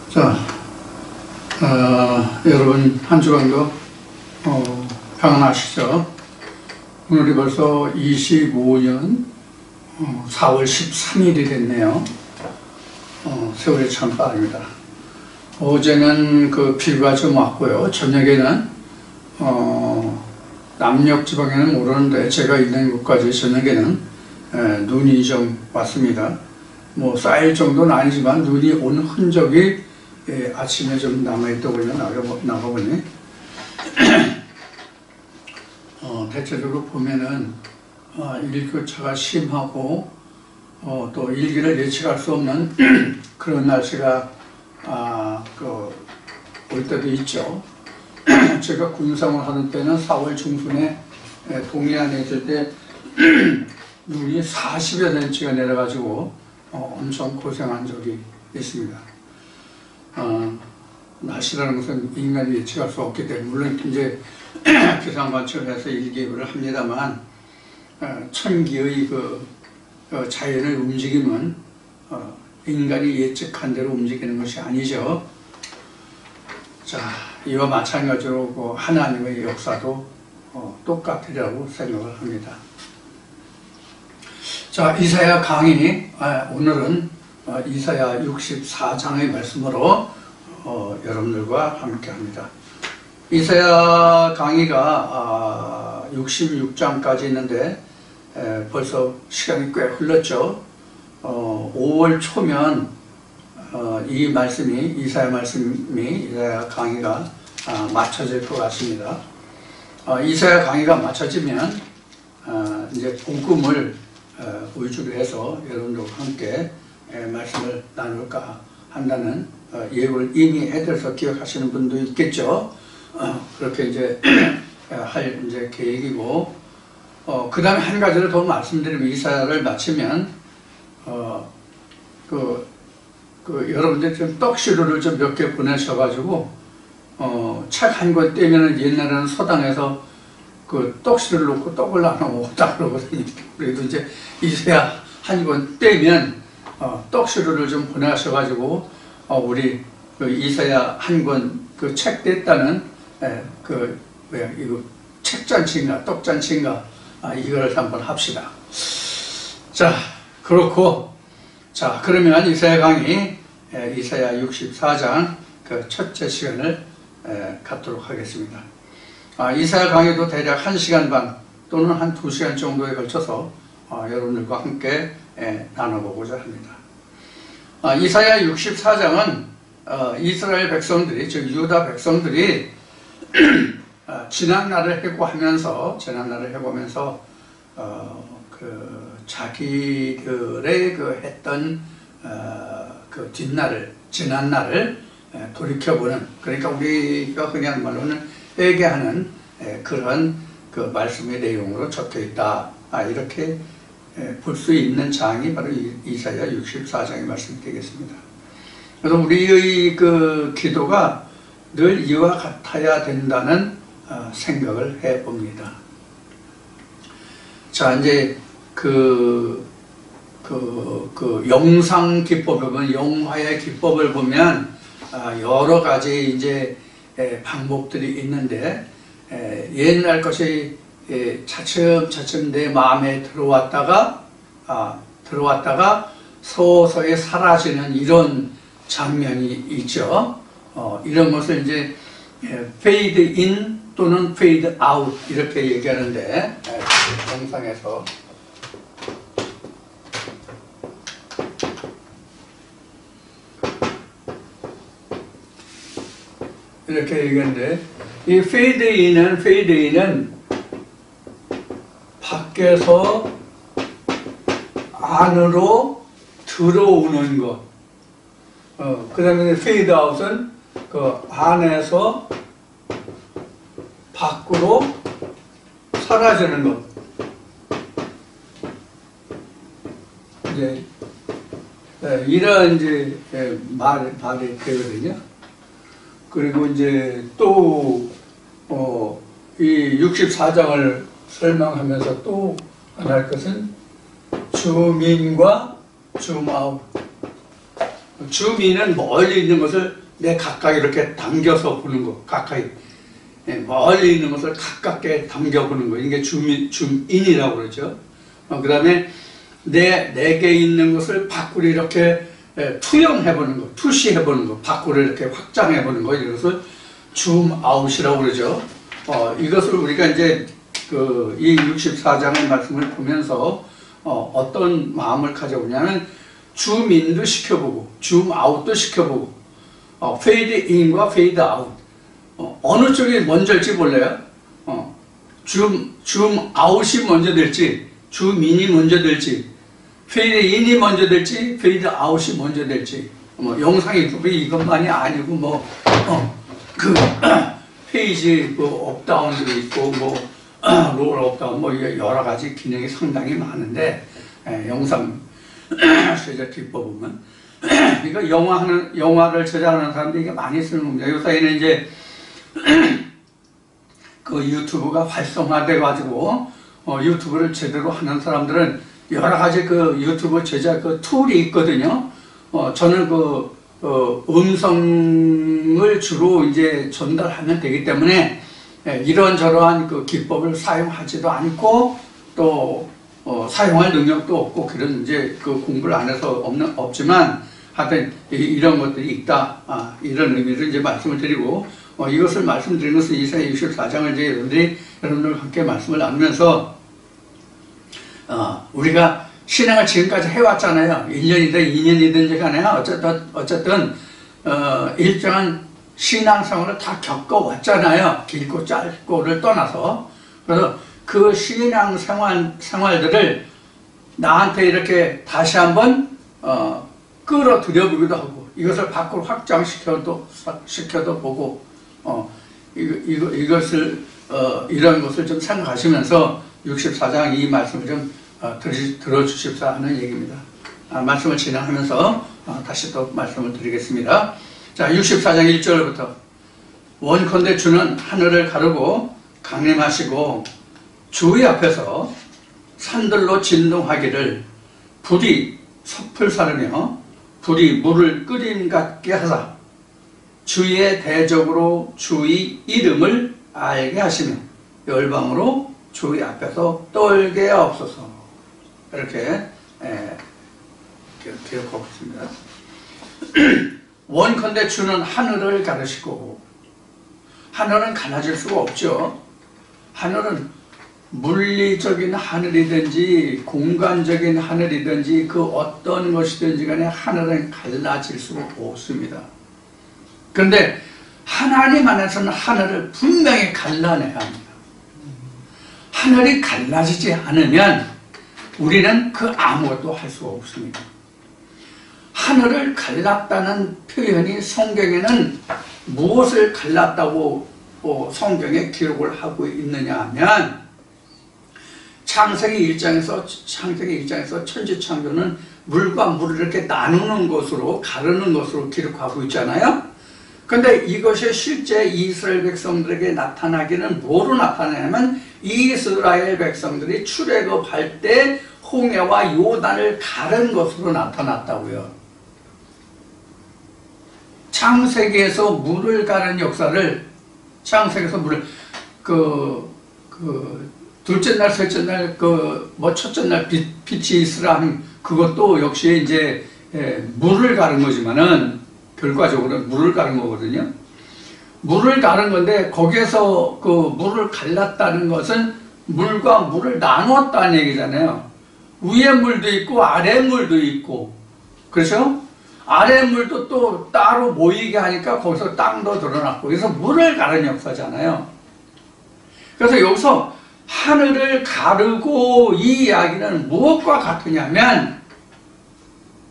자, 여러분 한 주간도 평안하시죠? 오늘이 벌써 25년 4월 13일이 됐네요. 세월이 참 빠릅니다. 어제는 그 비가 좀 왔고요. 저녁에는 남녘 지방에는 모르는데 제가 있는 곳까지 저녁에는 눈이 좀 왔습니다. 뭐 쌓일 정도는 아니지만 눈이 온 흔적이 아침에 좀 남아있더군요. 나가보니 대체적으로 보면은 일교차가 심하고 또 일기를 예측할 수 없는 그런 날씨가 올 때도 있죠. 제가 군생활 하는 때는 4월 중순에 동해안에 있을 때 눈이 40여 cm가 내려가지고 엄청 고생한 적이 있습니다. 날씨라는 것은 인간이 예측할 수 없기 때문에 물론 이제 기상관측을 해서 일기예보를 합니다만 천기의 자연의 움직임은 인간이 예측한 대로 움직이는 것이 아니죠. 자, 이와 마찬가지로 하나님의 역사도 똑같으리라고 생각을 합니다. 자, 이사야 강의, 오늘은 이사야 64장의 말씀으로 여러분들과 함께 합니다. 이사야 강의가 66장까지 있는데 벌써 시간이 꽤 흘렀죠. 5월 초면 이 말씀이 이사야 강의가 맞춰질 것 같습니다. 이사야 강의가 맞춰지면 이제 복음을 위주로 해서 여러분들과 함께 말씀을 나눌까 한다는 예고를 이미 해드려서 기억하시는 분도 있겠죠. 그렇게 이제 할 이제 계획이고, 그 다음에 한 가지를 더 말씀드리면 이사야를 마치면 여러분들 좀 떡시루를 좀 몇 개 보내셔가지고 책 한 권 떼면은 옛날에는 서당에서 그 떡시루를 놓고 떡을 나눠 먹었다 그러거든요. 그래도 이제 이사야 한 권 떼면 떡시루를 좀 보내셔가지고 우리 이사야 한 권 그 책 뗐다는 이거 책잔치인가 떡잔치인가 이걸 한번 합시다. 자, 그렇고, 자, 그러면 이사야 강의 이사야 64장 그 첫째 시간을 갖도록 하겠습니다. 이사야 강의도 대략 1시간 반 또는 한 2시간 정도에 걸쳐서 여러분들과 함께 나눠보고자 합니다. 이사야 64장은 이스라엘 백성들이, 즉 유다 백성들이 지난날을 해고하면서 자기들의 했던 지난날을 돌이켜보는, 그러니까 우리가 그냥 말로는 회개하는 그런 말씀의 내용으로 적혀 있다. 이렇게 볼 수 있는 장이 바로 이사야 64장의 말씀이 되겠습니다. 그래서 우리의 기도가 늘 이와 같아야 된다는 생각을 해봅니다. 자, 이제 영상 기법을 보면, 영화의 기법을 보면 여러 가지 이제 방법들이 있는데, 옛날 것이 차츰차츰 내 마음에 들어왔다가 서서히 사라지는 이런 장면이 있죠. 이런 것을 이제 fade in 또는 fade out 이렇게 얘기하는데, 영상에서 이렇게 얘기하는데, 이 fade in은 밖에서 안으로 들어오는 것. 그 다음에 fade out은 안에서 밖으로 사라지는 것. 이제 이런 이제 말이 되거든요. 그리고 이제 또 이 64장을 설명하면서 또 하나 할 것은 줌인과 줌아웃. 줌인은 멀리 있는 것을 내 가까이 이렇게 당겨서 보는 거, 가까이. 멀리 있는 것을 가깝게 당겨보는 거. 이게 줌인이라고 그러죠. 그 다음에 내게 있는 것을 밖으로 이렇게 투영해보는 거, 투시해보는 거, 밖으로 이렇게 확장해보는 거, 이것을 줌아웃이라고 그러죠. 이것을 우리가 이제 이 64장의 말씀을 보면서 어떤 마음을 가져보냐면 줌인도 시켜보고 줌아웃도 시켜보고 페이드 인과 페이드 아웃 어느 쪽이 먼저일지 몰라요. 줌아웃이 먼저 될지 줌인이 먼저 될지 페이드 인이 먼저 될지 페이드 아웃이 먼저 될지 영상 유튜브에 이것만이 아니고 페이지 업다운도 있고 롤 업다운 여러 가지 기능이 상당히 많은데 영상 제작 기법 보면 이거 영화를 제작하는 사람들이 이게 많이 쓰는 겁니다. 요사이는 이제 그 유튜브가 활성화돼 가지고 유튜브를 제대로 하는 사람들은 여러 가지 그 유튜브 제작 그 툴이 있거든요. 저는 음성을 주로 이제 전달하면 되기 때문에 이런저러한 그 기법을 사용하지도 않고 또 사용할 능력도 없고 그런 이제 그 공부를 안 해서 없지만 하여튼 이런 것들이 있다. 이런 의미로 이제 말씀을 드리고 이것을 말씀드리는 것은 이사야 64장을 이제 여러분들과 함께 말씀을 나누면서 우리가 신앙을 지금까지 해왔잖아요. 1년이든 2년이든지 간에 어쨌든 일정한 신앙생활을 다 겪어왔잖아요. 길고 짧고를 떠나서. 그래서 그 신앙생활들을 나한테 이렇게 다시 한번 끌어들여 보기도 하고 이것을 밖으로 확장시켜도 보고 이것을 이런 것을 좀 생각하시면서 64장 이 말씀을 좀 들어주십사 하는 얘기입니다. 말씀을 진행하면서 다시 또 말씀을 드리겠습니다. 자, 64장 1절부터 원컨대 주는 하늘을 가르고 강림하시고 주의 앞에서 산들로 진동하기를 불이 섭을 사르며 불이 물을 끓임 같게 하사 주의 대적으로 주의 이름을 알게 하시며 열방으로 주의 앞에서 떨게 하옵소서. 이렇게 기록하고 있습니다. 원컨대 주는 하늘을 가르시고 하늘은 갈라질 수가 없죠. 하늘은 물리적인 하늘이든지 공간적인 하늘이든지 그 어떤 것이든지 간에 하늘은 갈라질 수가 없습니다. 그런데 하나님 안에서는 하늘을 분명히 갈라내야 합니다. 하늘이 갈라지지 않으면 우리는 그 아무것도 할 수가 없습니다. 하늘을 갈랐다는 표현이 성경에는 무엇을 갈랐다고 성경에 기록을 하고 있느냐 하면 창세기 1장에서 천지창조는 물과 물을 이렇게 나누는 것으로 가르는 것으로 기록하고 있잖아요. 근데 이것이 실제 이스라엘 백성들에게 나타나기는 뭐로 나타나냐면 이스라엘 백성들이 출애굽할 때 홍해와 요단을 가른 것으로 나타났다고요. 창세기에서 물을 가른 역사를 창세기에서 물을 둘째 날, 셋째 날, 첫째 날 빛이 있으라 한 그것도 역시 이제 물을 가른 거지만은 결과적으로 물을 가른 거거든요. 물을 가른 건데 거기에서 그 물을 갈랐다는 것은 물과 물을 나눴다는 얘기잖아요. 위에 물도 있고 아래 물도 있고 그렇죠? 아래 물도 또 따로 모이게 하니까 거기서 땅도 드러났고 그래서 물을 가른 역사잖아요. 그래서 여기서 하늘을 가르고 이 이야기는 무엇과 같으냐면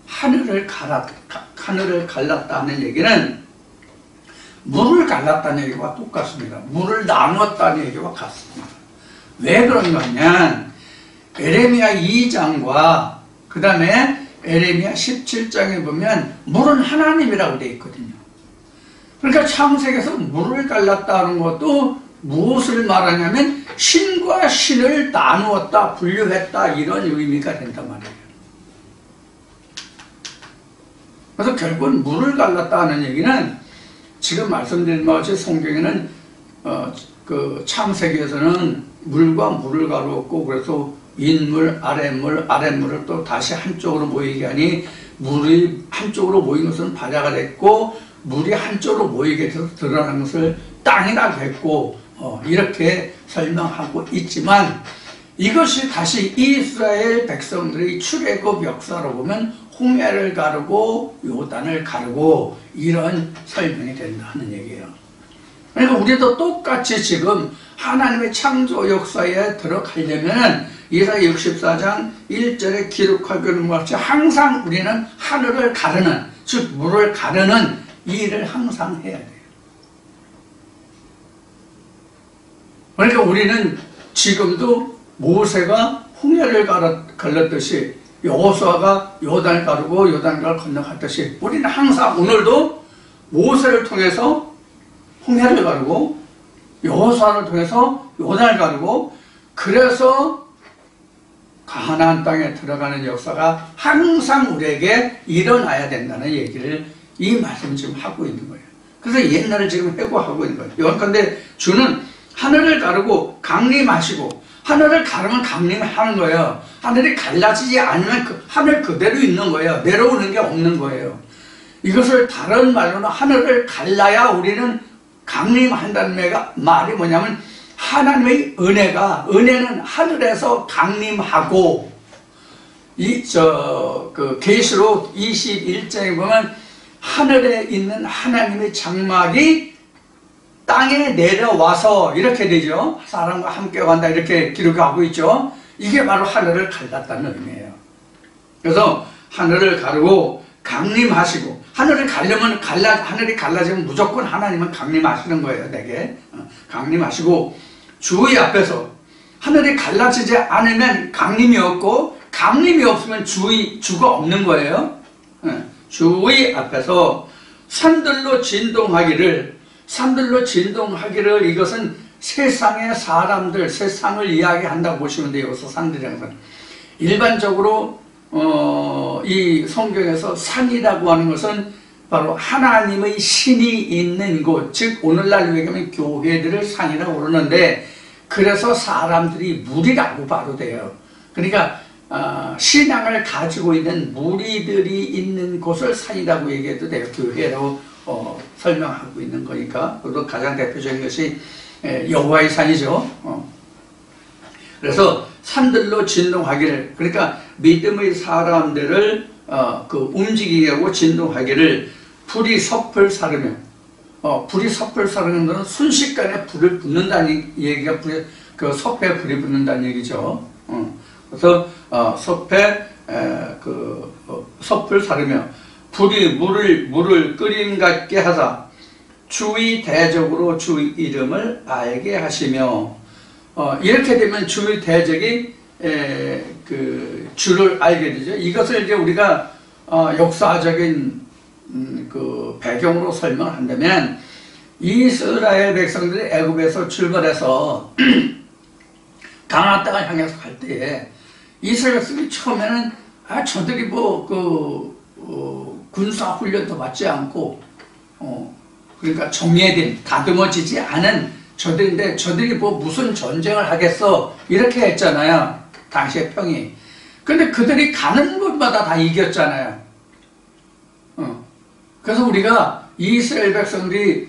하늘을 갈랐다는 얘기는 물을 갈랐다는 얘기와 똑같습니다. 물을 나눴다는 얘기와 같습니다. 왜 그런가 하면 에레미야 2장과 그 다음에 에레미야 17장에 보면 물은 하나님이라고 되어 있거든요. 그러니까 창세기에서 물을 갈랐다는 것도 무엇을 말하냐면 신과 신을 나누었다, 분류했다 이런 의미가 된단 말이에요. 그래서 결국은 물을 갈랐다 하는 얘기는 지금 말씀드린 바와 같이 성경에는 그 창세기에서는 물과 물을 가루었고 그래서 윗물, 아랫물을 또 다시 한쪽으로 모이게 하니 물이 한쪽으로 모인 것은 바다가 됐고 물이 한쪽으로 모이게 돼서 드러난 것을 땅이라고 했고 이렇게 설명하고 있지만 이것이 다시 이스라엘 백성들의 출애굽 역사로 보면 홍해를 가르고 요단을 가르고 이런 설명이 된다는 얘기예요. 그러니까 우리도 똑같이 지금 하나님의 창조 역사에 들어가려면 이사야 64장 1절에 기록하고 있는 것 같이 항상 우리는 하늘을 가르는, 즉 물을 가르는 일을 항상 해야 돼요. 그러니까 우리는 지금도 모세가 홍해를 갈랐듯이 여호수아가 요단을 가르고 요단강을 건너갔듯이 우리는 항상 오늘도 모세를 통해서 홍해를 가르고 여호수아를 통해서 요단을 가르고 그래서 가나안 땅에 들어가는 역사가 항상 우리에게 일어나야 된다는 얘기를 이 말씀을 지금 하고 있는 거예요. 그래서 옛날을 지금 회고하고 있는 거예요. 요한컨대 주는 하늘을 가르고 강림하시고 하늘을 가르면 강림하는 거예요. 하늘이 갈라지지 않으면 그 하늘 그대로 있는 거예요. 내려오는 게 없는 거예요. 이것을 다른 말로는 하늘을 갈라야 우리는 강림한다는 말이 뭐냐면 하나님의 은혜는 하늘에서 강림하고 그 계시록 21장에 보면 하늘에 있는 하나님의 장막이 땅에 내려와서 이렇게 되죠. 사람과 함께 간다 이렇게 기록하고 있죠. 이게 바로 하늘을 갈랐다는 의미예요. 그래서 하늘을 가르고 강림하시고 하늘을 가려면 하늘이 갈라지면 무조건 하나님은 강림하시는 거예요. 내게 강림하시고 주의 앞에서 하늘이 갈라지지 않으면 강림이 없고 강림이 없으면 주가 없는 거예요. 주의 앞에서 산들로 진동하기를 이것은 세상의 사람들, 세상을 이야기한다고 보시면 돼요. 여기서 산들이라는 것은 일반적으로 이 성경에서 산이라고 하는 것은 바로 하나님의 신이 있는 곳, 즉 오늘날 얘기하면 교회들을 산이라고 그러는데 그래서 사람들이 무리라고 봐도 돼요. 그러니까 신앙을 가지고 있는 무리들이 있는 곳을 산이라고 얘기해도 돼요. 교회로 설명하고 있는 거니까. 그리고 가장 대표적인 것이 여호와의 산이죠. 그래서 산들로 진동하기를, 그러니까 믿음의 사람들을 움직이게 하고 진동하기를 불이 섭을 사르며, 불이 섭을 사르는 것은 순식간에 불을 붙는다는 얘기가 그 섭에 불이 붙는다는 얘기죠. 그래서 섭에 섭을 사르며 불이 물을 끓임 같게 하사 주의 대적으로 주의 이름을 알게 하시며, 이렇게 되면 주의 대적이 주를 알게 되죠. 이것을 이제 우리가 역사적인 그 배경으로 설명을 한다면 이스라엘 백성들이 애굽에서 출발해서 가나안 땅을 향해서 갈 때에 이스라엘 백성이 처음에는 저들이 군사 훈련도 받지 않고 그러니까 정예된 다듬어지지 않은 저들인데 저들이 무슨 전쟁을 하겠어 이렇게 했잖아요. 당시의 평이. 근데 그들이 가는 곳마다 다 이겼잖아요. 그래서 우리가 이스라엘 백성들이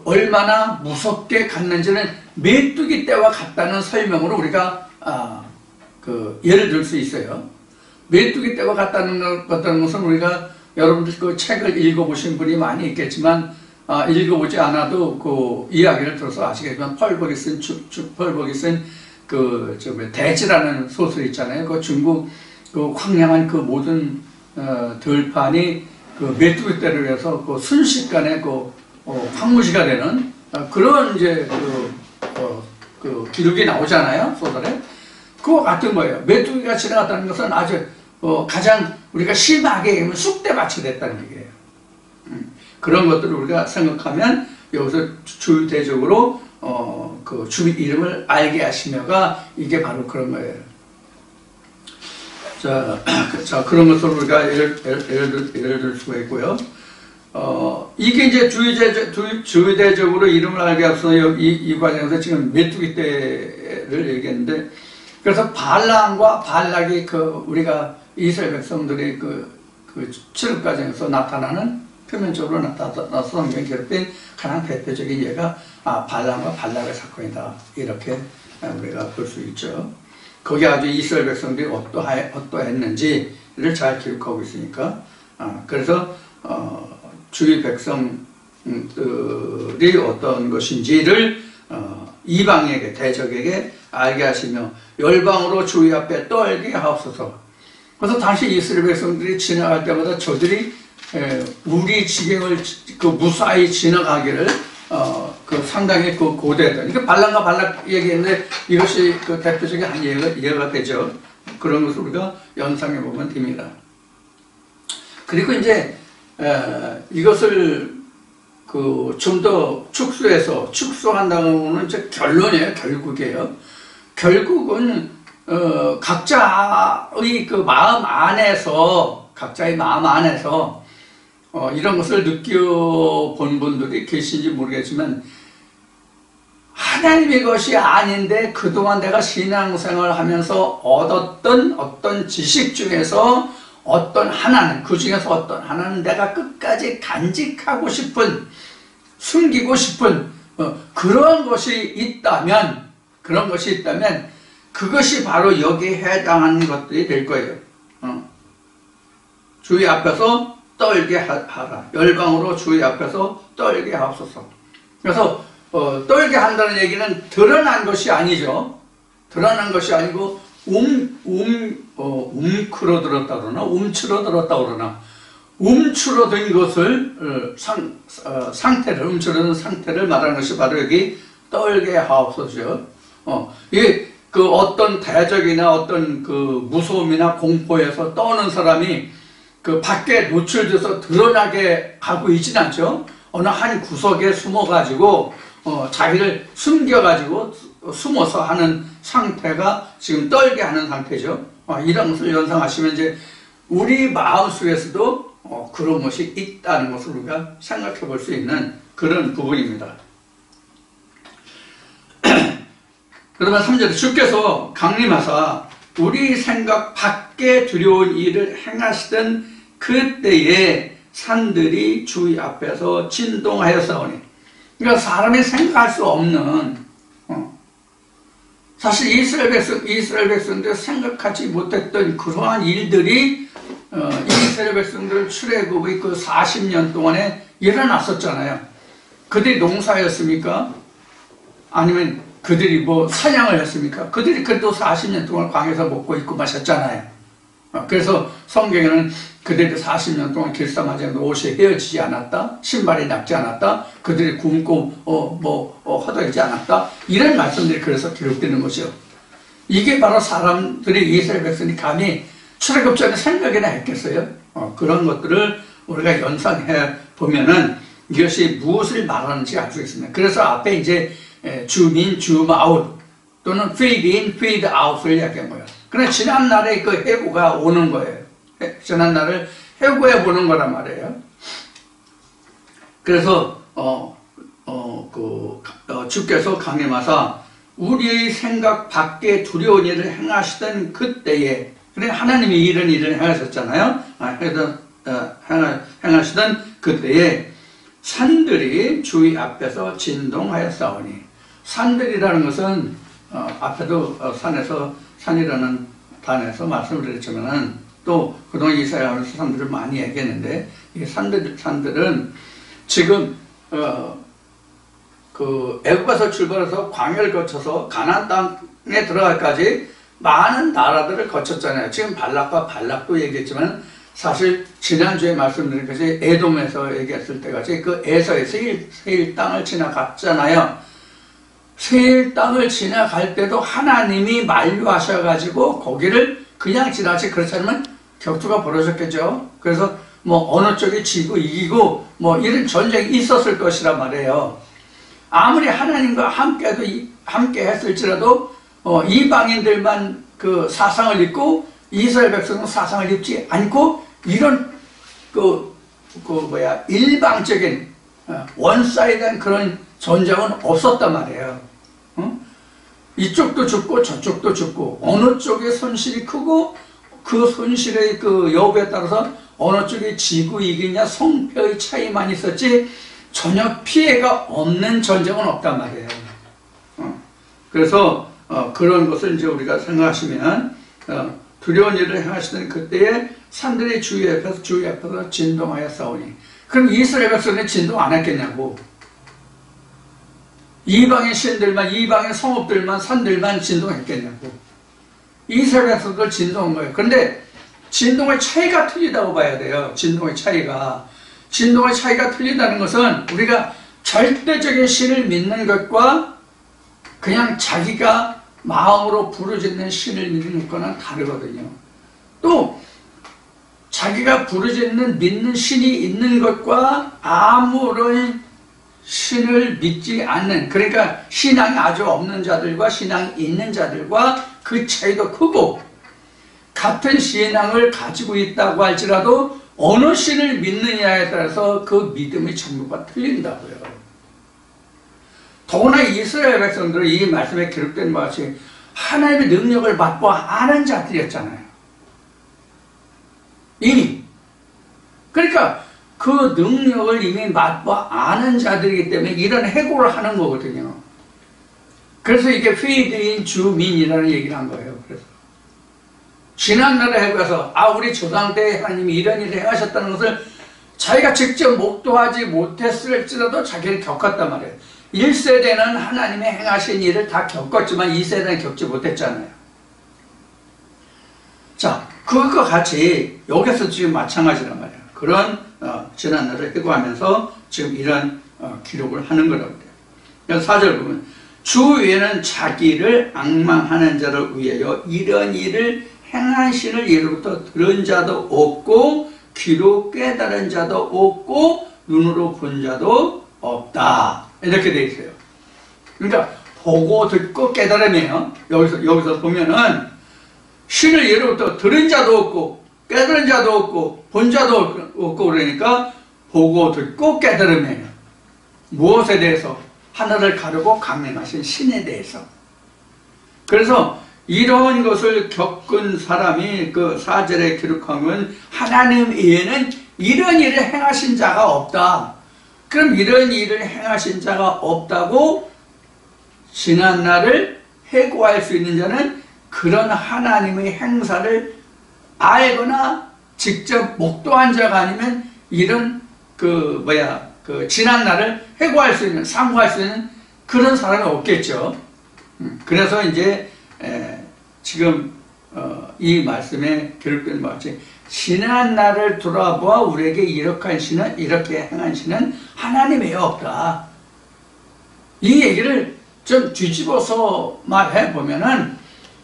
얼마나 무섭게 갔는지는 메뚜기 떼와 같다는 설명으로 우리가 예를 들 수 있어요. 메뚜기 떼와 같다는 것은 우리가 여러분들 그 책을 읽어보신 분이 많이 있겠지만 읽어보지 않아도 그 이야기를 들어서 아시겠지만 펄벅이 쓴 펄벅이 쓴 대지라는 소설 있잖아요. 그 중국 황량한 그 모든 들판이 메뚜기 떼를 해서 순식간에 황무지가 되는 그런 이제 기록이 나오잖아요, 소설에. 그거 같은 거예요. 메뚜기가 지나갔다는 것은 아주 가장 우리가 심하게 얘기하면 쑥대밭이 됐다는 얘기예요. 그런 것들을 우리가 생각하면 여기서 주대적으로 주 이름을 알게 하시며가 이게 바로 그런 거예요. 자, 그런 것을 우리가 예를 들 수가 있고요. 이게 이제 주의대적으로 이름을 알게 앞서 이 과정에서 지금 메뚜기 떼를 얘기했는데, 그래서 발람과 발락이 우리가 이스라엘 백성들의 출입 과정에서 나타나는, 표면적으로 나타나서 성경에 기록된 가장 대표적인 예가 발람과 발락의 사건이다, 이렇게 우리가 볼 수 있죠. 거기 아주 이스라엘 백성들이 어떠했는지를 잘 기록하고 있으니까, 그래서 주의 백성들이 어떤 것인지를 이방에게, 대적에게 알게 하시며 열방으로 주의 앞에 떨게 하옵소서. 그래서 당시 이스라엘 백성들이 지나갈 때마다 저들이 우리 지경을 무사히 지나가기를 상당히 고대했던, 이게 발람과 발락 얘기했는데 이것이 대표적인 한 예가 되죠. 그런 것을 우리가 연상해 보면 됩니다. 그리고 이제 이것을 좀 더 축소한다고는 이제 결론이에요. 결국이에요. 결국은 각자의 마음 안에서 이런 것을 느껴본 분들이 계신지 모르겠지만, 하나님의 것이 아닌데 그동안 내가 신앙생활을 하면서 얻었던 어떤 지식 중에서 어떤 하나는, 그 중에서 어떤 하나는 내가 끝까지 간직하고 싶은, 숨기고 싶은 그런 것이 있다면 그것이 바로 여기에 해당하는 것들이 될 거예요. 주의 앞에서 떨게 하라. 열방으로 주의 앞에서 떨게 하옵소서. 그래서 떨게 한다는 얘기는 드러난 것이 아니죠. 드러난 것이 아니고 움츠러들었다 그러나 움츠러든 것을 움츠러든 상태를 말하는 것이 바로 여기 떨게 하옵소서. 이게 어떤 대적이나 어떤 무서움이나 공포에서 떠오는 사람이 밖에 노출돼서 드러나게 하고 있진 않죠. 어느 한 구석에 숨어가지고 자기를 숨겨가지고 숨어서 하는 상태가 지금 떨게 하는 상태죠. 이런 것을 연상하시면 이제 우리 마음속에서도 그런 것이 있다는 것을 우리가 생각해 볼 수 있는 그런 부분입니다. 그러면 3절에 주께서 강림하사 우리 생각 밖에 두려운 일을 행하시던 그때에 산들이 주의 앞에서 진동하였사오니, 그러니까 사람이 생각할 수 없는, 사실 이스라엘 백성들 생각하지 못했던 그러한 일들이 이스라엘 백성들 출애굽의 40년 동안에 일어났었잖아요. 그들이 농사였습니까? 아니면 그들이 사냥을 했습니까? 그들이 그래도 40년 동안 광야에서 먹고 있고 마셨잖아요. 그래서 성경에는 그들이 40년 동안 길쌈하지 옷이 헤어지지 않았다, 신발이 낡지 않았다, 그들이 굶고 허덕이지 않았다, 이런 말씀들이 그래서 기록되는 것이요. 이게 바로 사람들이, 이스라엘 백성이 감히 출애굽 전에 생각이나 했겠어요? 그런 것들을 우리가 연상해 보면은 이것이 무엇을 말하는지 알 수 있습니다. 그래서 앞에 이제 zoom in, zoom out 또는 fade in, fade out을 이야기한 거예요. 그러나 지난날에 그 해고가 오는 거예요. 지난날을 해고해 보는 거란 말이에요. 그래서 주께서 강림하사 우리의 생각 밖에 두려운 일을 행하시던 그때에, 그래 하나님이 이런 일을 행하셨잖아요. 행하시던 그때에 산들이 주의 앞에서 진동하였사오니, 산들이라는 것은 앞에도 산이라는 단에서 말씀을 드렸지만은 또 그동안 이사야하면서 산들을 많이 얘기했는데, 이 산들은 지금 애굽에서 출발해서 광야를 거쳐서 가나안 땅에 들어갈까지 많은 나라들을 거쳤잖아요. 지금 발락도 얘기했지만 사실 지난주에 말씀드린 것이 에돔에서 얘기했을 때 같이 그 에서의 세일 땅을 지나갔잖아요. 세일 땅을 지나갈 때도 하나님이 만류하셔가지고 거기를 그냥 지나치, 그렇지 않으면 격투가 벌어졌겠죠. 그래서 어느 쪽이 지고 이기고 이런 전쟁이 있었을 것이란 말이에요. 아무리 하나님과 함께 했을지라도 이방인들만 그 사상을 입고 이스라엘 백성은 사상을 입지 않고 이런 일방적인 원사이드한 그런 전쟁은 없었단 말이에요. 이쪽도 죽고 저쪽도 죽고 어느 쪽의 손실이 크고 그 손실의 그 여부에 따라서 어느 쪽이 지고 이기냐 성패의 차이만 있었지 전혀 피해가 없는 전쟁은 없단 말이에요. 그래서 그런 것을 이제 우리가 생각하시면 두려운 일을 행하시던 그때에 산들이 주 옆에서 진동하여 싸우니 그럼 이스라엘 백성은 진동 안 했겠냐고. 이방의 신들만 이방의 성읍들만 산들만 진동했겠냐고. 이스라엘 백성들 진동한 거예요. 그런데 진동의 차이가 틀리다고 봐야 돼요. 진동의 차이가 틀리다는 것은 우리가 절대적인 신을 믿는 것과 그냥 자기가 마음으로 부르짖는 신을 믿는 것과는 다르거든요. 또 자기가 부르짖는 믿는 신이 있는 것과 아무런 신을 믿지 않는, 그러니까 신앙이 아주 없는 자들과 신앙이 있는 자들과 그 차이도 크고, 같은 신앙을 가지고 있다고 할지라도 어느 신을 믿느냐에 따라서 그 믿음의 정도가 틀린다고요. 더구나 이스라엘 백성들은 이 말씀에 기록된 바와 같이 하나님의 능력을 맛보아 아는 자들이었잖아요. 이미. 그러니까 그 능력을 이미 맛보아 아는 자들이기 때문에 이런 해고를 하는 거거든요. 그래서 이게 페이드인 주민이라는 얘기를 한 거예요. 그래서 지난날에 해고해서 우리 조상 때 하나님이 이런 일을 행하셨다는 것을 자기가 직접 목도하지 못했을지라도 자기를 겪었단 말이에요. 1세대는 하나님의 행하신 일을 다 겪었지만 2세대는 겪지 못했잖아요. 자, 그것과 같이 여기서 지금 마찬가지란 말이에요. 그런 지난날을 해고하면서 지금 이런 기록을 하는 거라고 돼요. 그래서 4절 보면 주 외에는 자기를 앙망하는 자를 위하여 이런 일을 행한 신을 예로부터 들은 자도 없고 귀로 깨달은 자도 없고 눈으로 본 자도 없다. 이렇게 되어 있어요. 그러니까 보고 듣고 깨달음이에요. 여기서 보면은 신을 예로부터 들은 자도 없고 깨달은 자도 없고 본 자도 없고 그러니까 보고 듣고 깨달음이에요. 무엇에 대해서? 하늘을 가르고 강림하신 신에 대해서. 그래서 이런 것을 겪은 사람이 그 4절에 기록하면 하나님 외에는 이런 일을 행하신 자가 없다. 그럼 이런 일을 행하신 자가 없다고 지난날을 해고할 수 있는 자는 그런 하나님의 행사를 알거나 직접 목도한 자가 아니면 이런 지난날을 해고할 수 있는, 상고할 수 있는 그런 사람이 없겠죠. 그래서 이제 지금 이 말씀에 기록된 바와 같이 지난날을 돌아보아 우리에게 이렇게 행한 신은 하나님 외에 없다. 이 얘기를 좀 뒤집어서 말해보면은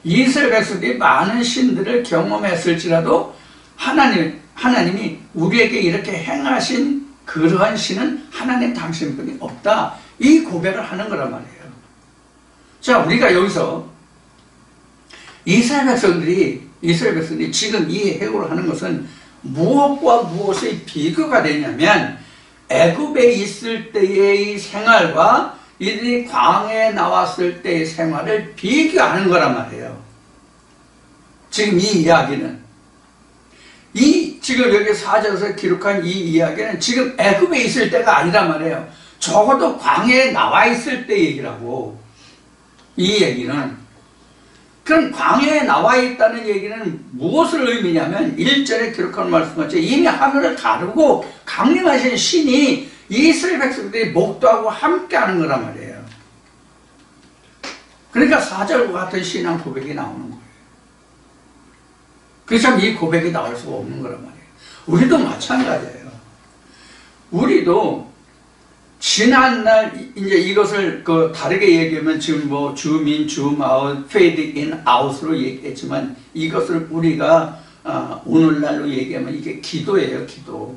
이스라엘 백성들이 많은 신들을 경험했을지라도 하나님이 우리에게 이렇게 행하신 그러한 신은 하나님 당신뿐이 없다. 이 고백을 하는 거란 말이에요. 자, 우리가 여기서 이스라엘 백성들이 지금 이 해고를 하는 것은 무엇과 무엇의 비교가 되냐면 애굽에 있을 때의 생활과 이들이 광야에 나왔을 때의 생활을 비교하는 거란 말이에요. 지금 이 이야기는 지금 여기 4절에서 기록한 이 이야기는 지금 애굽에 있을 때가 아니란 말이에요. 적어도 광야에 나와 있을 때 얘기라고. 이 얘기는 그럼 광야에 나와 있다는 얘기는 무엇을 의미냐면 1절에 기록한 말씀같이 이미 하늘을 가르고 강림하신 신이 이스라엘 백성들이 목도하고 함께하는 거란 말이에요. 그러니까 4절과 같은 신앙 고백이 나오는 거예요. 그래서 참 이 고백이 나올 수가 없는 거란 말이에요. 우리도 마찬가지예요. 우리도 지난날 이제 이것을 다르게 얘기하면 지금 뭐 줌인, 줌아웃, 페이드 인, 아웃으로 얘기했지만 이것을 우리가 오늘날로 얘기하면 이게 기도예요, 기도.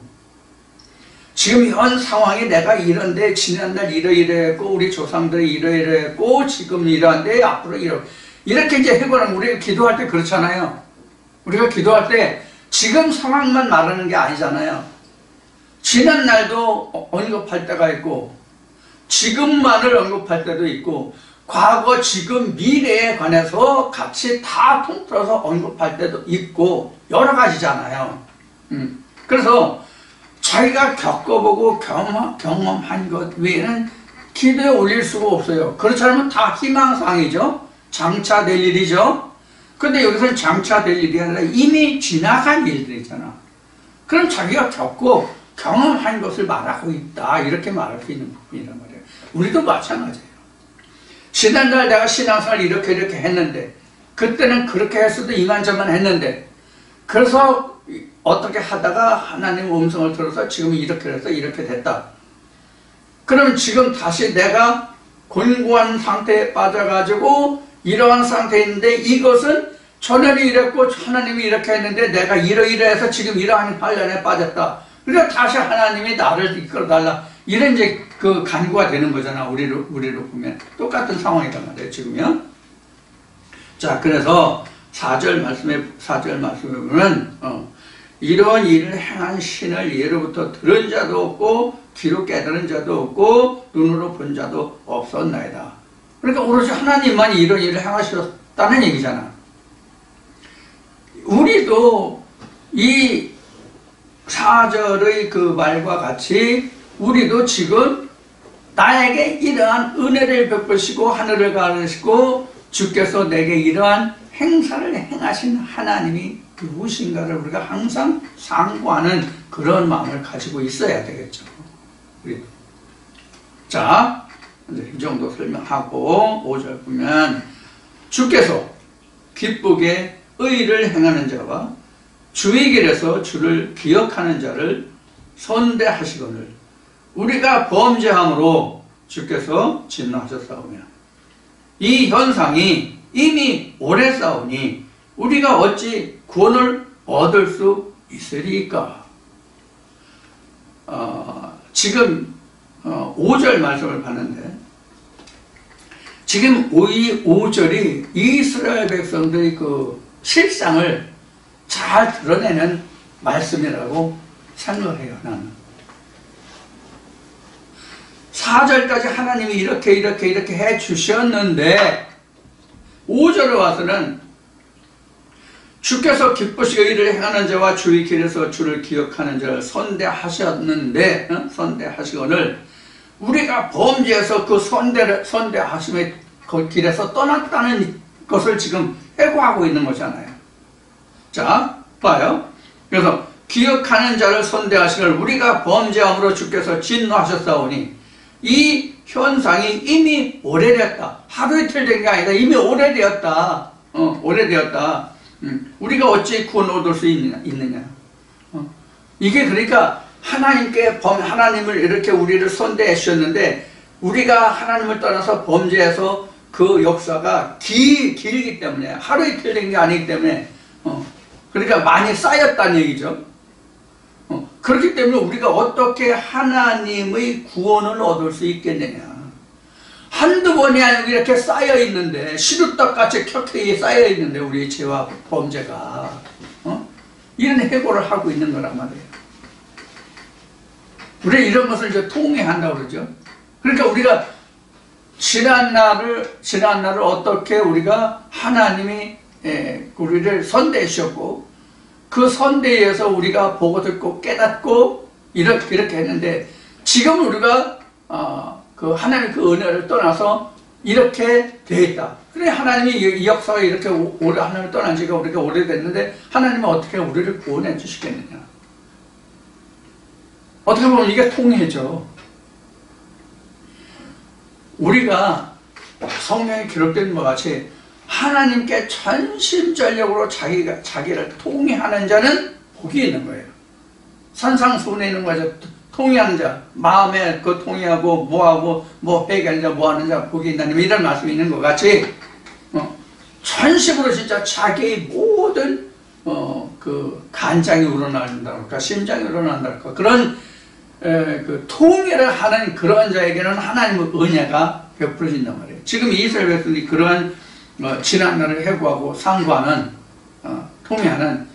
지금 현 상황이 내가 이런데 지난날 이러이러했고 우리 조상들이 이러이러했고 지금 이러한데 앞으로 이렇게 이제 해보라면 우리가 기도할 때 그렇잖아요. 우리가 기도할 때 지금 상황만 말하는 게 아니잖아요. 지난 날도 언급할 때가 있고 지금만을 언급할 때도 있고 과거, 지금, 미래에 관해서 같이 다 통틀어서 언급할 때도 있고 여러 가지잖아요. 그래서 자기가 겪어보고 경험한 것 외에는 기도에 올릴 수가 없어요. 그렇지 않으면 다 희망사항이죠. 장차 될 일이죠. 근데 여기서는 장차 될 일이 아니라 이미 지나간 일들이잖아. 그럼 자기가 겪고 경험한 것을 말하고 있다, 이렇게 말할 수 있는 부분이란 말이에요. 우리도 마찬가지예요. 지난날 내가 신앙생활 이렇게 했는데 그때는 그렇게 했어도 이만저만 했는데 그래서 어떻게 하다가 하나님 음성을 들어서 지금 이렇게 해서 이렇게 됐다. 그럼 지금 다시 내가 곤고한 상태에 빠져가지고 이러한 상태에 있는데 이것은 전에는 이랬고 하나님이 이렇게 했는데 내가 이러이러해서 지금 이러한 환란에 빠졌다. 그래서 다시 하나님이 나를 이끌어달라. 이런 이제 그 간구가 되는 거잖아. 우리로 보면 똑같은 상황이란 말이에요. 지금요. 자, 그래서 4절 말씀에 보면 이런 일을 행한 신을 예로부터 들은 자도 없고 귀로 깨달은 자도 없고 눈으로 본 자도 없었나이다. 그러니까 오로지 하나님만 이런 일을 행하셨다는 얘기잖아. 우리도 이 4절의 그 말과 같이 우리도 지금 나에게 이러한 은혜를 베푸시고 하늘을 가르시고 주께서 내게 이러한 행사를 행하신 하나님이 누구신가를 우리가 항상 상고하는 그런 마음을 가지고 있어야 되겠죠. 우리도. 자, 이제 이 정도 설명하고 5절 보면 주께서 기쁘게 의를 행하는 자와 주의 길에서 주를 기억하는 자를 선대하시거늘 우리가 범죄함으로 주께서 진노하셨사오며 이 현상이 이미 오래 싸우니 우리가 어찌 구원을 얻을 수 있으리까? 지금 5절 말씀을 봤는데 지금 이 5절이 이스라엘 백성들의 그 실상을 잘 드러내는 말씀이라고 생각해요. 나는 4절까지 하나님이 이렇게 해 주셨는데 5절에 와서는 주께서 기쁘시고 의를 행하는 자와 주의 길에서 주를 기억하는 자를 선대하셨는데 선대하시거늘 우리가 범죄해서 그 선대하심의 그 길에서 떠났다는 것을 지금 회고하고 있는 거잖아요. 자, 봐요. 그래서 기억하는 자를 선대하시거늘 우리가 범죄함으로 주께서 진노하셨사오니 이 현상이 이미 오래되었다. 하루 이틀 된 게 아니라 이미 오래되었다. 오래되었다. 우리가 어찌 구원 얻을 수 있느냐. 이게 그러니까 하나님을 이렇게 우리를 선대해 주셨는데 우리가 하나님을 떠나서 범죄해서 그 역사가 길기 때문에 하루 이틀 된 게 아니기 때문에 그러니까 많이 쌓였다는 얘기죠. 그렇기 때문에 우리가 어떻게 하나님의 구원을 얻을 수 있겠느냐. 한두 번이 아니고 이렇게 쌓여있는데 시루떡같이 켜켜이 쌓여있는데 우리의 죄와 범죄가 이런 해고를 하고 있는 거란 말이에요. 우리 이런 것을 이제 통회한다고 그러죠. 그러니까 우리가 지난 날을 어떻게 우리가 하나님이 우리를 선대해 주셨고 그 선대에서 우리가 보고 듣고 깨닫고 이렇게 했는데 지금 우리가 그 하나님 그 은혜를 떠나서 이렇게 되었다. 그래 하나님이 이 역사가 이렇게 오래 하나님을 떠난 지가 우리가 오래됐는데 하나님은 어떻게 우리를 구원해 주시겠느냐. 어떻게 보면 이게 통해죠. 우리가 성경에 기록된 것 같이 하나님께 전심전력으로 자기를 통해하는 자는 복이 있는 거예요. 산상수훈에 있는 거죠. 통해하는 자, 마음에 그 통해하고 뭐하고 뭐 회개하는 자, 뭐하는 자 복이 있다는 이런 말씀이 있는 것 같이 전심으로 진짜 자기의 모든 그 간장이 우러난다 할까 심장이 우러난다 할까 그런 그 통해를 하는 그런 자에게는 하나님의 은혜가 베풀어진단 말이에요. 지금 이스라엘 백성이 그러한 지난 날을 해고하고 상고하는 통해하는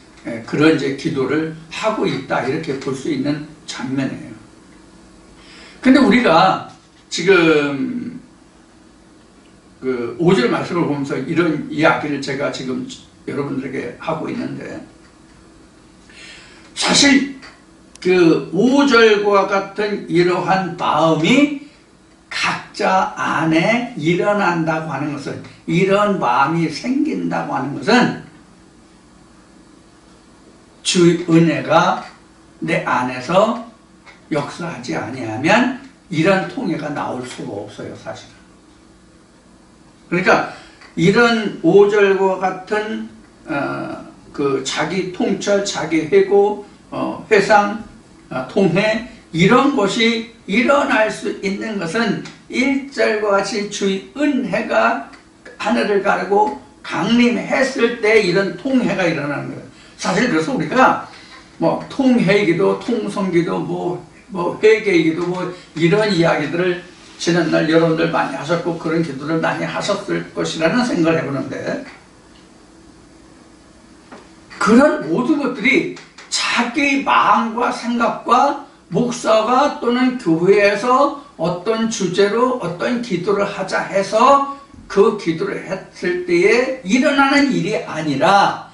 그런 이제 기도를 하고 있다 이렇게 볼 수 있는 장면이에요. 근데 우리가 지금 그 5절 말씀을 보면서 이런 이야기를 제가 지금 여러분들에게 하고 있는데, 사실 그 5절과 같은 이러한 마음이 각자 안에 일어난다고 하는 것은, 이런 마음이 생긴다고 하는 것은 주의 은혜가 내 안에서 역사하지 아니하면 이런 통해가 나올 수가 없어요, 사실은. 그러니까 이런 5절과 같은 그 자기 통찰, 자기 회고, 회상, 통해, 이런 것이 일어날 수 있는 것은 1절과 같이 주의 은혜가 하늘을 가르고 강림했을 때 이런 통해가 일어나는 거예요. 사실 그래서 우리가 뭐 통회기도, 통성기도, 뭐 회개기도, 뭐 이런 이야기들을 지난날 여러분들 많이 하셨고 그런 기도를 많이 하셨을 것이라는 생각을 해보는데, 그런 모든 것들이 자기 마음과 생각과 목사가 또는 교회에서 어떤 주제로 어떤 기도를 하자 해서 그 기도를 했을 때에 일어나는 일이 아니라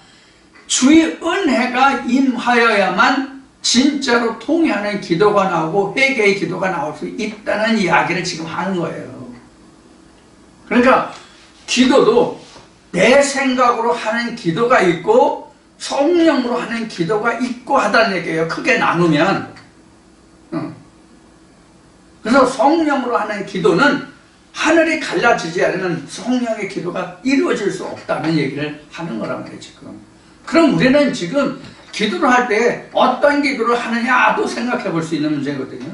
주의 은혜가 임하여야만 진짜로 통해하는 기도가 나오고 회개의 기도가 나올 수 있다는 이야기를 지금 하는 거예요. 그러니까 기도도 내 생각으로 하는 기도가 있고 성령으로 하는 기도가 있고 하다는 얘기예요. 크게 나누면. 그래서 성령으로 하는 기도는 하늘이 갈라지지 않으면 성령의 기도가 이루어질 수 없다는 얘기를 하는 거란 말이에요, 지금. 그럼 우리는 지금 기도를 할 때 어떤 기도를 하느냐도 생각해 볼 수 있는 문제거든요.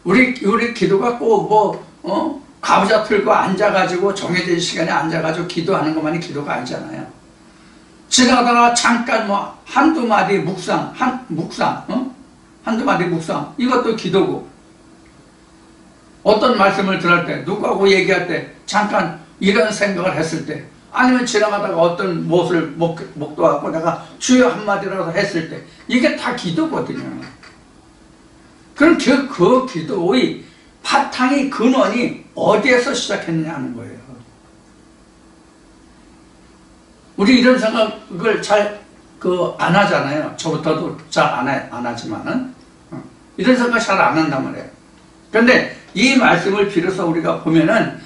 우리 기도가 꼭 가부좌 틀고 앉아가지고 정해진 시간에 앉아가지고 기도하는 것만이 기도가 아니잖아요. 지나가다가 잠깐 한두 마디 묵상, 한두 마디 묵상, 이것도 기도고, 어떤 말씀을 들을 때, 누구하고 얘기할 때, 잠깐 이런 생각을 했을 때, 아니면 지나가다가 어떤 무엇을 목도하고 내가 주여 한마디라도 했을 때, 이게 다 기도거든요. 그럼 그 기도의 바탕이, 근원이 어디에서 시작했느냐 하는 거예요. 우리 이런 생각을 잘 안 하잖아요. 저부터도 잘 안 하지만은 이런 생각 잘 안 한단 말이에요. 그런데 이 말씀을 빌어서 우리가 보면은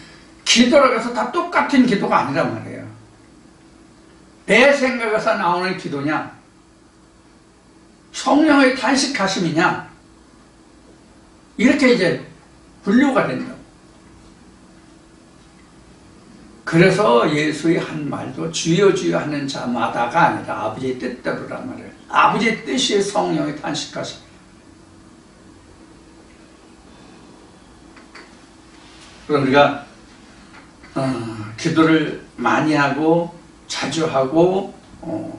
기도라고 해서 다 똑같은 기도가 아니란 말이에요. 내 생각에서 나오는 기도냐, 성령의 탄식하심이냐, 이렇게 이제 분류가 된다. 그래서 예수의 한 말도 주여 주여 하는 자마다가 아니라 아버지의 뜻대로란 말이에요. 아버지의 뜻이 성령의 탄식하심. 그럼 우리가 기도를 많이 하고 자주 하고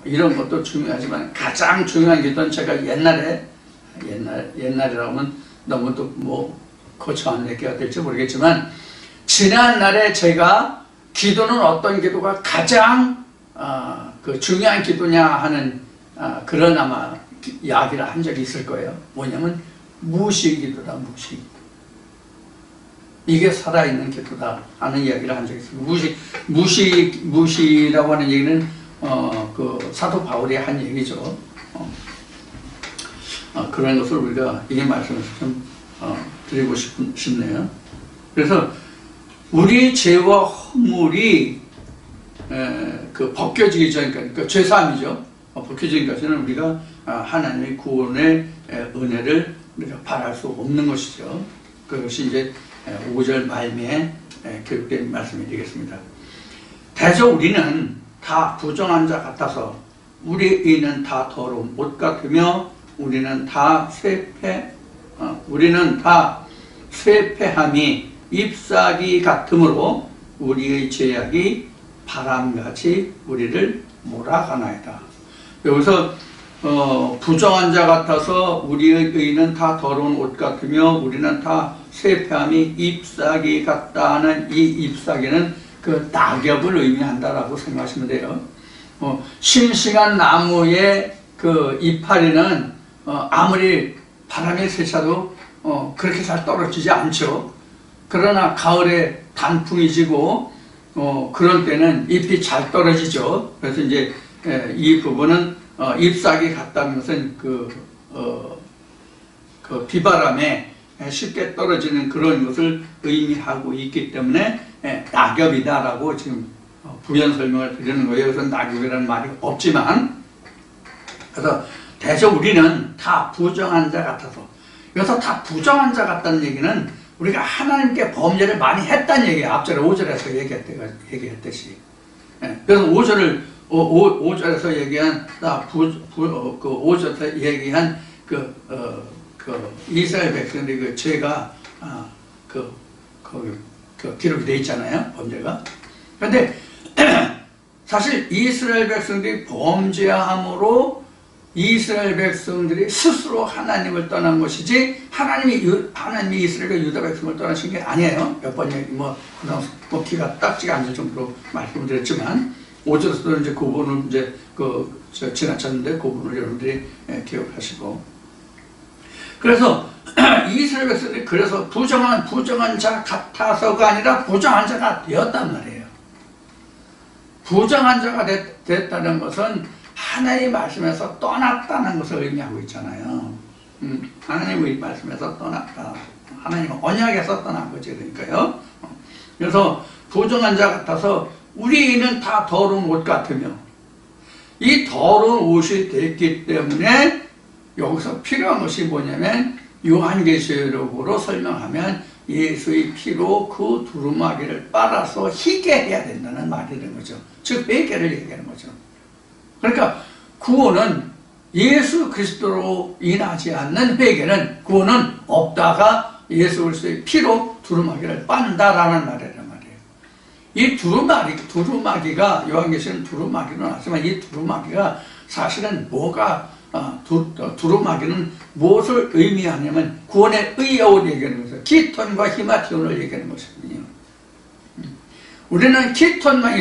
이런 것도 중요하지만 가장 중요한 기도는, 제가 옛날이라고 하면 너무 또 거창한 얘기가 될지 모르겠지만, 지난날에 제가 기도는 어떤 기도가 가장 중요한 기도냐 하는 그런 아마 이야기를 한 적이 있을 거예요. 뭐냐면 무시기도다, 무시. 이게 살아있는 기도다 하는 이야기를 한 적이 있습니다. 무시라고 하는 얘기는 그 사도 바울이 한 얘기죠. 그런 것을 우리가 이 말씀에서 좀 드리고 싶네요. 그래서 우리 죄와 허물이 벗겨지기 전까지, 그러니까 죄사함이죠. 벗겨지기 전까지는 우리가 하나님의 구원의 은혜를 우리가 바랄 수 없는 것이죠. 그것이 이제 5절 말미에 교육된 말씀이 되겠습니다. 대저 우리는 다 부정한 자 같아서 우리는 다 더러운 옷 같으며 우리는 다 쇠폐함이 잎사귀 같으므로 우리의 죄악이 바람같이 우리를 몰아가나이다. 여기서 부정한 자 같아서 우리의 의는 다 더러운 옷 같으며 우리는 다 쇠폐함이 잎사귀 같다는 이 잎사귀는 그 낙엽을 의미한다라고 생각하시면 돼요. 싱싱한 나무의 그 이파리는 아무리 바람이 세차도 그렇게 잘 떨어지지 않죠. 그러나 가을에 단풍이 지고 그럴 때는 잎이 잘 떨어지죠. 그래서 이제 이 부분은 잎사귀 같다는 것은 그 비바람에 쉽게 떨어지는 그런 것을 의미하고 있기 때문에 낙엽이다라고 지금 부연 설명을 드리는 거예요. 그래서 낙엽이라는 말이 없지만, 그래서 대체 우리는 다 부정한 자 같아서, 여기서 다 부정한 자 같다는 얘기는 우리가 하나님께 범죄를 많이 했다는 얘기예요. 앞절에 5절에서 얘기했듯이. 그래서 5절에서 얘기한, 5절에서 얘기한 그 이스라엘 백성들이 그 죄가, 기록이 되어 있잖아요. 범죄가. 그런데 사실 이스라엘 백성들이 범죄함으로 이스라엘 백성들이 스스로 하나님을 떠난 것이지 하나님이 이스라엘과 유다 백성을 떠나신 게 아니에요. 몇 번 얘기 귀가 딱지가 앉을 정도로 말씀을 드렸지만 5절에서도 이제 그 부분을 이제 지나쳤는데 그 부분을 여러분들이 기억하시고, 그래서 이스라엘 백성들이 그래서 부정한 자 같아서가 아니라 부정한 자가 되었단 말이에요. 부정한 자가 됐다는 것은 하나님 말씀에서 떠났다는 것을 의미하고 있잖아요. 하나님의 말씀에서 떠났다. 하나님 언약에서 떠난 거지, 그러니까요. 그래서 부정한 자 같아서 우리는 다 더러운 옷 같으며, 이 더러운 옷이 됐기 때문에 여기서 필요한 것이 뭐냐면 요한계시록으로 설명하면 예수의 피로 그 두루마기를 빨아서 희게 해야 된다는 말이 되는 거죠. 즉 회개를 얘기하는 거죠. 그러니까 구원은 예수 그리스도로 인하지 않는 회개는 구원은 없다가 예수 그리스도의 피로 두루마기를 빤다라는 말이란 말이에요. 이 두루마기가 요한계시는 두루마기로 나왔지만 이 두루마기가 사실은 두루마기는 무엇을 의미하냐면 구원의 의여를 얘기하는 거죠. 키톤과 히마티온을 얘기하는 것이거든요. 우리는 키톤만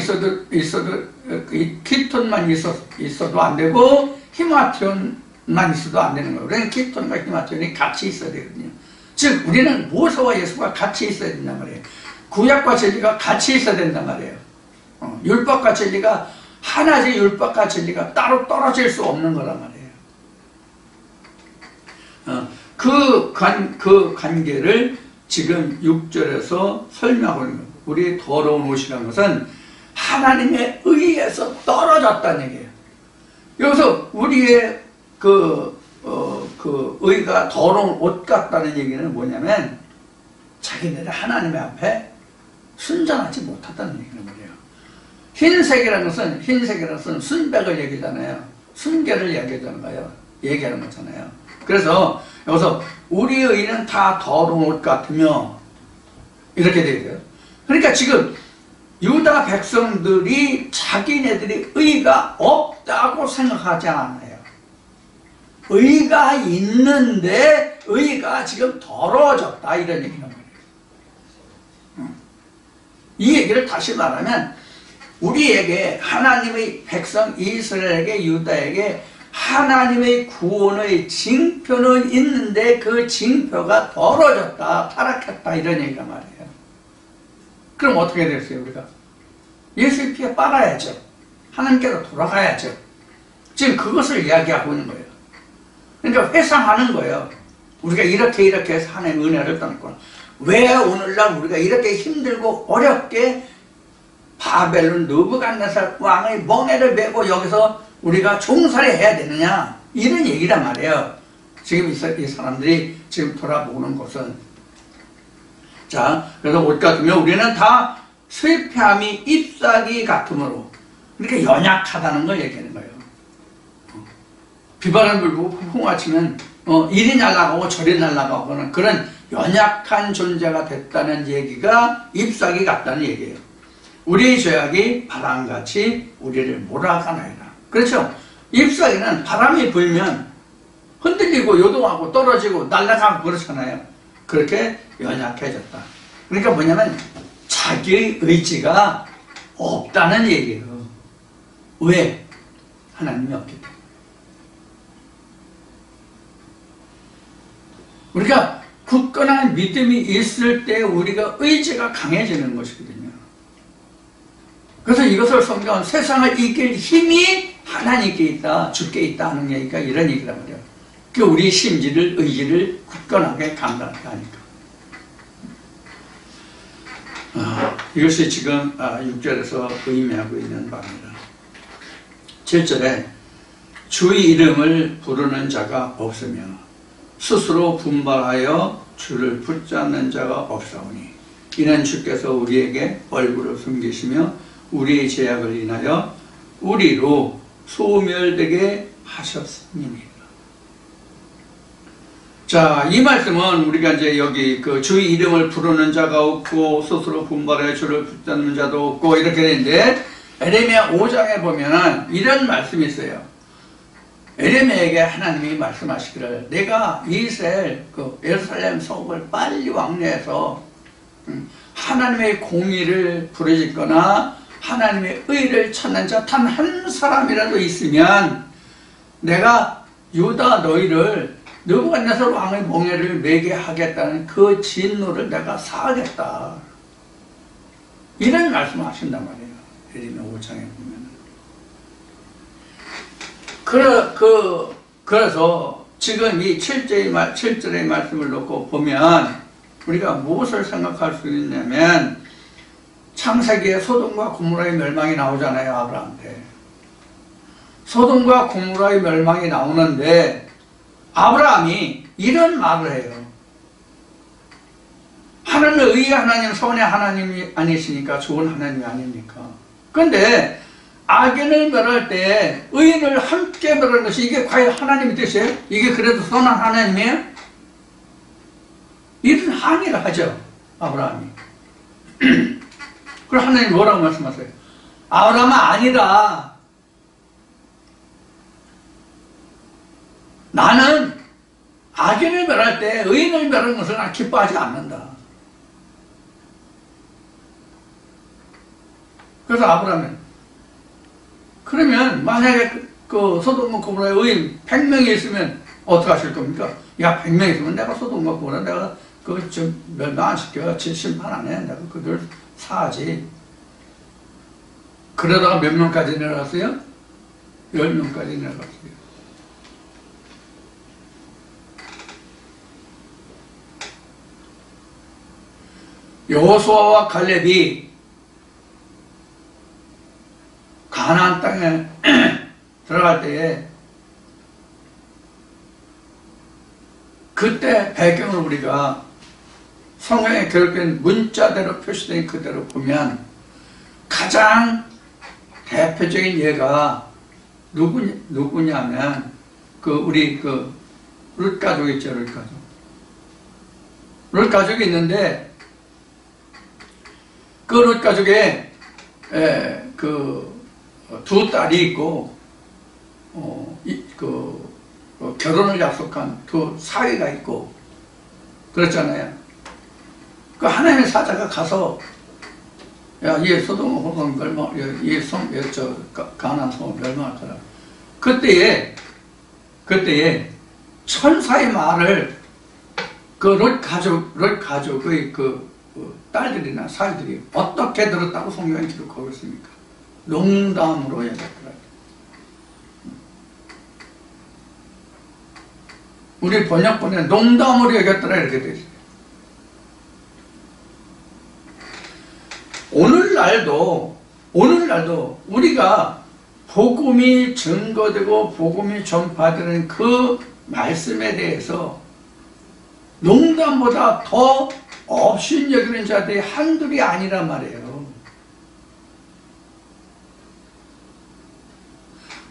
있어도 안 되고 히마티온만 있어도 안 되는 거예요. 우리는 키톤과 히마티온이 같이 있어야 되거든요. 즉 우리는 모세와 예수가 같이 있어야 된단 말이에요. 구약과 진리가 같이 있어야 된단 말이에요. 율법과 진리가 하나지, 율법과 진리가 따로 떨어질 수 없는 거란 말이에요. 그 관계를 지금 6절에서 설명하고 있는 거예요. 우리의 더러운 옷이라는 것은 하나님의 의에서 떨어졌다는 얘기예요. 여기서 우리의 의가 더러운 옷 같다는 얘기는 뭐냐면 자기네들 하나님의 앞에 순전하지 못하다는 얘기는 뭐예요. 흰색이라는 것은 순백을 얘기하잖아요. 순결을 얘기하는 거잖아요. 그래서 여기서 우리의 의는 다 더러운 옷 같으며 이렇게 되어 있어요. 그러니까 지금 유다 백성들이 자기네들이 의가 없다고 생각하지 않아요. 의가 있는데 의가 지금 더러워졌다 이런 얘기는 거예요. 이 얘기를 다시 말하면 우리에게 하나님의 백성 이스라엘에게 유다에게 하나님의 구원의 징표는 있는데 그 징표가 더러워졌다, 타락했다 이런 얘기가 말이에요. 그럼 어떻게 됐어요 우리가? 예수의 피에 빨아야죠. 하나님께로 돌아가야죠. 지금 그것을 이야기하고 있는 거예요. 그러니까 회상하는 거예요. 우리가 이렇게 해서 하나님의 은혜를 떠났구나. 왜 오늘날 우리가 이렇게 힘들고 어렵게 바벨론 느부갓네살 왕의 멍에를 메고 여기서 우리가 종살이 해야 되느냐 이런 얘기란 말이에요. 지금 이 사람들이 지금 돌아보는 것은, 자, 그래서 옷 같으면 우리는 다 쇠폐함이 잎사귀 같으므로, 그러니까 연약하다는 걸 얘기하는 거예요. 비바람 불고 풍화 치면 이리 날아가고 저리 날아가고는 그런 연약한 존재가 됐다는 얘기가 잎사귀 같다는 얘기예요. 우리의 죄악이 바람같이 우리를 몰아가나이다. 그렇죠? 잎사귀는 바람이 불면 흔들리고 요동하고 떨어지고 날아가고 그렇잖아요. 그렇게 연약해졌다. 그러니까 뭐냐면 자기의 의지가 없다는 얘기예요. 왜? 하나님이 없기 때문에. 우리가 굳건한 믿음이 있을 때 우리가 의지가 강해지는 것이거든요. 그래서 이것을 성경은 세상을 이길 힘이 하나님께 있다, 주께 있다 하는 얘기가 이런 얘기란 말이에요. 그 우리 심지를, 의지를 굳건하게 강건하게 하니까. 이것이 지금 6절에서 의미하고 있는 바입니다. 7절에 주의 이름을 부르는 자가 없으며 스스로 분발하여 주를 붙잡는 자가 없사오니 이는 주께서 우리에게 얼굴을 숨기시며 우리의 죄악을 인하여 우리로 소멸되게 하셨습니다. 자, 이 말씀은 우리가 이제 여기 그 주의 이름을 부르는 자가 없고 스스로 분발하여 주를 붙잡는 자도 없고 이렇게 되는데 에레미야 5장에 보면은 이런 말씀이 있어요. 에레미야에게 하나님이 말씀하시기를 내가 이스라엘 그 예루살렘 성읍을 빨리 왕래해서 하나님의 공의를 부르짖거나 하나님의 의를 찾는 자 단 한 사람이라도 있으면 내가 유다 너희를 느부갓네살 왕의 몽해를 매게 하겠다는 그 진노를 내가 사하겠다. 이런 말씀을 하신단 말이에요. 에레미야 5장에 보면. 그래서 지금 이 7절의 말씀을 놓고 보면 우리가 무엇을 생각할 수 있냐면 창세기에 소돔과 고모라의 멸망이 나오잖아요. 아브라함한테. 소돔과 고모라의 멸망이 나오는데 아브라함이 이런 말을 해요. 하나님은 의의 하나님, 선의 하나님이 아니시니까 좋은 하나님이 아닙니까? 그런데 악인을 멸할 때 의인을 함께 멸하는 것이 이게 과연 하나님의 뜻이에요? 이게 그래도 선한 하나님이에요? 이런 항의를 하죠. 아브라함이. 그럼 하나님 뭐라고 말씀하세요? 아브라함아 아니다. 나는 악인을 멸할 때 의인을 멸하는 것을 난 기뻐하지 않는다. 그래서 아브라함은 그러면 만약에 그 소돔과 고모라의 의인 100명이 있으면 어떻게 하실 겁니까? 야 100명 있으면 내가 소돔과 고모라 내가 그거 좀 멸망 안 시켜 심판 안 해. 내가 그들 사하지. 그러다가 몇 명까지 내려갔어요? 10명까지 내려갔어요. 여호수아와 갈렙이 가나안 땅에 들어갈 때에 그때 배경을 우리가 성경에 기록된 문자대로 표시된 그대로 보면 가장 대표적인 예가 누구냐면 우리 룻 가족 있죠. 룻 가족. 룻 가족이 있는데 그 룻 가족에 두 딸이 있고 결혼을 약속한 두 사위가 있고 그렇잖아요. 그 하나님의 사자가 가서 야, 얘 소돔 호동 멸망, 얘 가나안 성읍 멸망할 거라. 그때에 천사의 말을 룻 가족의 딸들이나 사위들이 어떻게 들었다고 성경에 기록하고 있습니까? 농담으로 얘기했더라. 우리 번역본에 농담으로 얘기했더라 이렇게 돼 있어요. 오늘날도 우리가 복음이 증거되고 복음이 전파되는 그 말씀에 대해서 농담보다 더 업신여기는 자들이 한둘이 아니란 말이에요.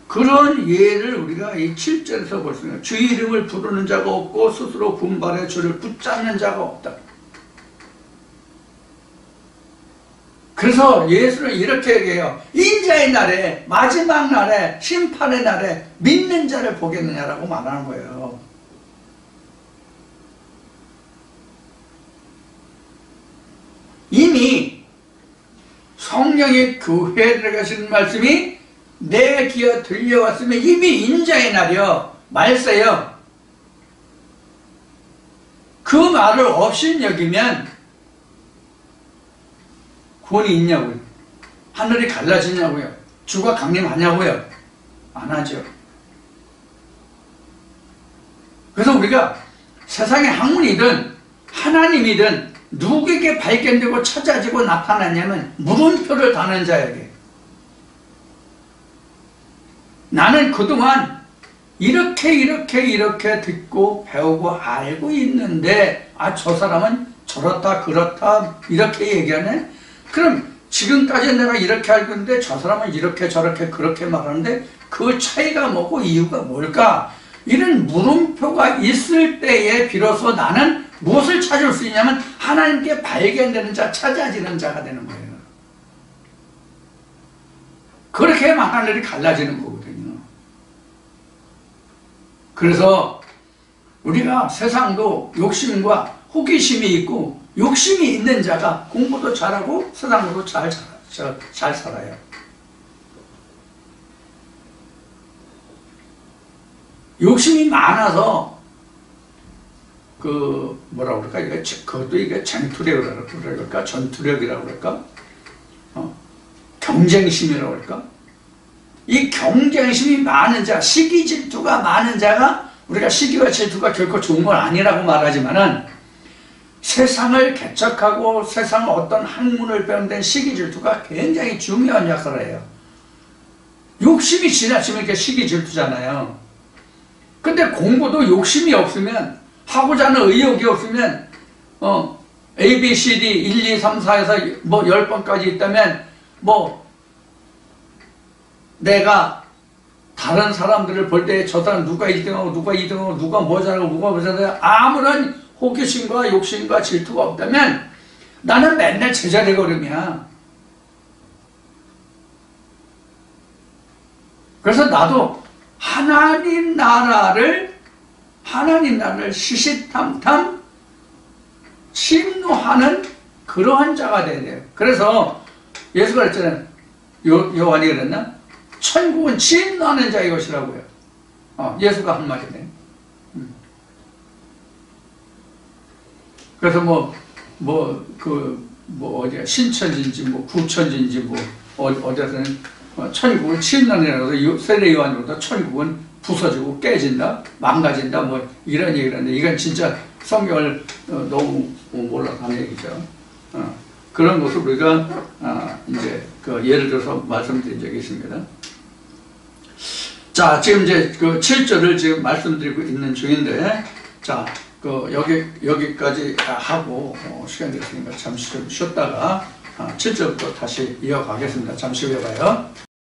그런 예를 우리가 이 7절에서 볼 수 있는 주의 이름을 부르는 자가 없고 스스로 분발해 주를 붙잡는 자가 없다. 그래서 예수는 이렇게 얘기해요. 인자의 날에, 마지막 날에, 심판의 날에 믿는 자를 보겠느냐라고 말하는 거예요. 이미 성령의 교회에 들어가시는 말씀이 내 귀에 들려왔으면 이미 인자의 날이여 말세요. 그 말을 없인 여기면 구원이 있냐고요? 하늘이 갈라지냐고요? 주가 강림하냐고요? 안 하죠. 그래서 우리가 세상의 학문이든 하나님이든 누구에게 발견되고 찾아지고 나타나냐면 물음표를 다는 자에게. 나는 그동안 이렇게 듣고 배우고 알고 있는데 저 사람은 저렇다 그렇다 이렇게 얘기하네? 그럼 지금까지 내가 이렇게 알고 있는데 저 사람은 이렇게 저렇게 그렇게 말하는데 그 차이가 뭐고 이유가 뭘까? 이런 물음표가 있을 때에 비로소 나는 무엇을 찾을 수 있냐면 하나님께 발견되는 자, 찾아지는 자가 되는 거예요. 그렇게 해야만 하늘이 갈라지는 거거든요. 그래서 우리가 세상도 욕심과 호기심이 있고 욕심이 있는 자가 공부도 잘하고 세상으로 잘 살아요. 욕심이 많아서 뭐라고 그럴까? 이게 쟁투력이라고 그럴까? 전투력이라고 그럴까? 경쟁심이라고 그럴까? 이 경쟁심이 많은 자, 시기 질투가 많은 자가, 우리가 시기와 질투가 결코 좋은 건 아니라고 말하지만은 세상을 개척하고 세상 어떤 학문을 배우는 데는 시기 질투가 굉장히 중요한 역할을 해요. 욕심이 지나치면 이게 시기 질투잖아요. 근데 공부도 욕심이 없으면, 하고자 하는 의욕이 없으면 A, B, C, D 1, 2, 3, 4에서 뭐 10번까지 있다면 내가 다른 사람들을 볼 때 저 사람 누가 1등하고 누가 2등하고 누가 뭐 잘하고 누가 뭐 잘하고 아무런 호기심과 욕심과 질투가 없다면 나는 맨날 제자리 걸음이야. 그래서 나도 하나님 나라를 시시탐탐 침노하는 그러한 자가 돼야 돼요. 그래서 예수가 그랬잖아요. 요한이 그랬나? 천국은 침노하는 자의 것이라고요. 예수가 한 말이네. 그래서 어디야, 신천지인지 구천지인지 어디서는 천국은 침노하는 세례 요한으로도 천국은 부서지고 깨진다, 망가진다, 이런 얘기를 하는데 이건 진짜 성경을 너무 몰라서 하는 얘기죠. 그런 것을 우리가 이제 예를 들어서 말씀드린 적이 있습니다. 자, 지금 이제 7절을 지금 말씀드리고 있는 중인데, 자, 여기까지 하고 시간 됐으니까 잠시 좀 쉬었다가 7절부터 다시 이어가겠습니다. 잠시 후에 봐요.